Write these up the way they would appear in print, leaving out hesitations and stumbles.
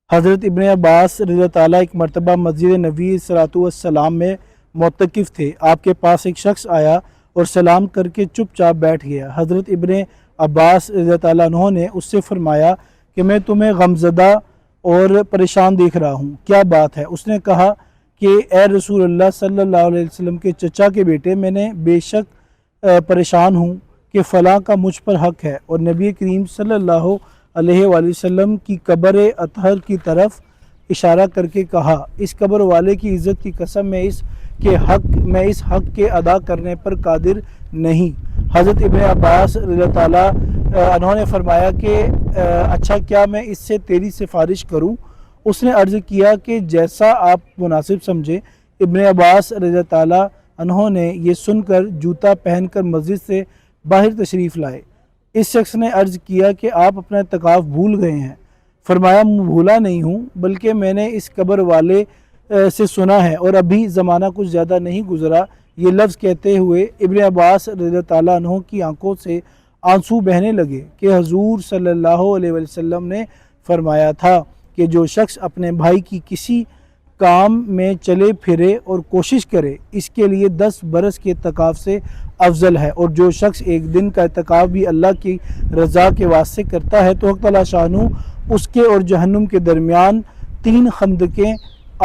حضرت ابن عباس رضی اللہ تعالیٰ ایک مرتبہ مسجد نبی صلی وسلام میں معتکف تھے۔ آپ کے پاس ایک شخص آیا اور سلام کر کے چپ چاپ بیٹھ گیا۔ حضرت ابن عباس رضی اللہ تعالیٰ عنہ نے اس سے فرمایا کہ میں تمہیں غمزدہ اور پریشان دیکھ رہا ہوں، کیا بات ہے؟ اس نے کہا کہ اے رسول اللہ صلی اللہ علیہ وسلم کے چچا کے بیٹے، میں نے بے شک پریشان ہوں کہ فلاں کا مجھ پر حق ہے۔ اور نبی کریم صلی اللہ علیہ وآلہ وسلم کی قبر اطہر کی طرف اشارہ کر کے کہا، اس قبر والے کی عزت کی قسم میں اس حق کے ادا کرنے پر قادر نہیں۔ حضرت ابن عباس رضی اللہ تعالیٰ عنہ نے فرمایا کہ اچھا، کیا میں اس سے تیری سفارش کروں؟ اس نے عرض کیا کہ جیسا آپ مناسب سمجھے۔ ابن عباس رضی اللہ تعالیٰ عنہ نے یہ سن کر جوتا پہن کر مسجد سے باہر تشریف لائے۔ اس شخص نے عرض کیا کہ آپ اپنا اعتکاف بھول گئے ہیں۔ فرمایا، بھولا نہیں ہوں، بلکہ میں نے اس قبر والے سے سنا ہے اور ابھی زمانہ کچھ زیادہ نہیں گزرا۔ یہ لفظ کہتے ہوئے ابن عباس رضی اللہ تعالیٰ عنہ کی آنکھوں سے آنسو بہنے لگے کہ حضور صلی اللہ علیہ وسلم نے فرمایا تھا کہ جو شخص اپنے بھائی کی کسی کام میں چلے پھرے اور کوشش کرے، اس کے لیے 10 برس کے اعتکاف سے افضل ہے، اور جو شخص ایک دن کا اعتکاف بھی اللہ کی رضا کے واسطے کرتا ہے تو حق تعالیٰ شانہ اس کے اور جہنم کے درمیان 3 خندقیں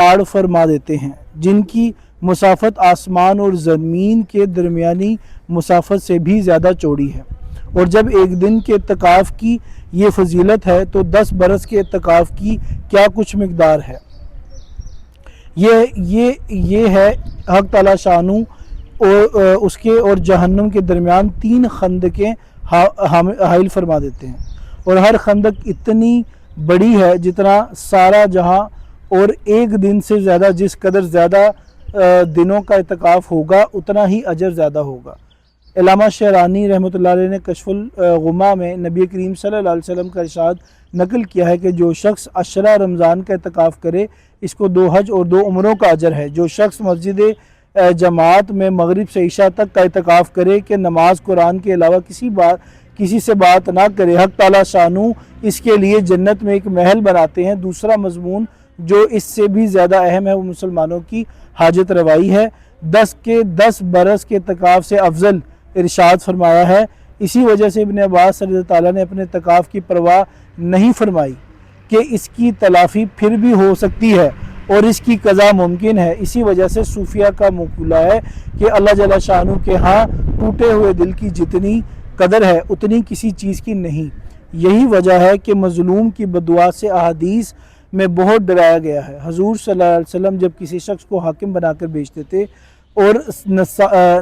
آڑ فرما دیتے ہیں، جن کی مسافت آسمان اور زمین کے درمیانی مسافت سے بھی زیادہ چوڑی ہے۔ اور جب ایک دن کے اعتکاف کی یہ فضیلت ہے تو 10 برس کے اعتکاف کی کیا کچھ مقدار ہے۔ یہ ہے حق تعالیٰ شانہ اور اس کے اور جہنم کے درمیان 3 خندقیں حائل فرما دیتے ہیں، اور ہر خندق اتنی بڑی ہے جتنا سارا جہاں، اور ایک دن سے زیادہ جس قدر زیادہ دنوں کا اعتکاف ہوگا اتنا ہی اجر زیادہ ہوگا۔ علامہ شعرانی رحمۃ اللہ علیہ نے کشف الغمہ میں نبی کریم صلی اللہ علیہ وسلم کا ارشاد نقل کیا ہے کہ جو شخص عشرہ رمضان کا اعتکاف کرے، اس کو 2 حج اور 2 عمروں کا اجر ہے۔ جو شخص مسجد جماعت میں مغرب سے عشاء تک کا اعتکاف کرے کہ نماز قرآن کے علاوہ کسی سے بات نہ کرے، حق تعالیٰ شانہ اس کے لیے جنت میں ایک محل بناتے ہیں۔ دوسرا مضمون جو اس سے بھی زیادہ اہم ہے وہ مسلمانوں کی حاجت روائی ہے۔ 10 برس کے اعتکاف سے افضل ارشاد فرمایا ہے۔ اسی وجہ سے ابن عباس رضی اللہ تعالیٰ نے اپنے اعتکاف کی پرواہ نہیں فرمائی کہ اس کی تلافی پھر بھی ہو سکتی ہے اور اس کی قضا ممکن ہے۔ اسی وجہ سے صوفیہ کا مقولہ ہے کہ اللہ جل شانہ کے ہاں ٹوٹے ہوئے دل کی جتنی قدر ہے اتنی کسی چیز کی نہیں۔ یہی وجہ ہے کہ مظلوم کی بددعا سے احادیث میں بہت ڈرایا گیا ہے۔ حضور صلی اللہ علیہ وسلم جب کسی شخص کو حاکم بنا کر بھیجتے تھے اور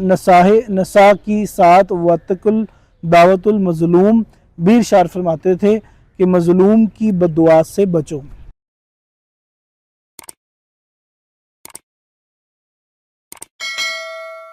نساء کی ساتھ واتقوا دعوت المظلوم بھی ارشاد فرماتے تھے کہ مظلوم کی بددعا سے بچو۔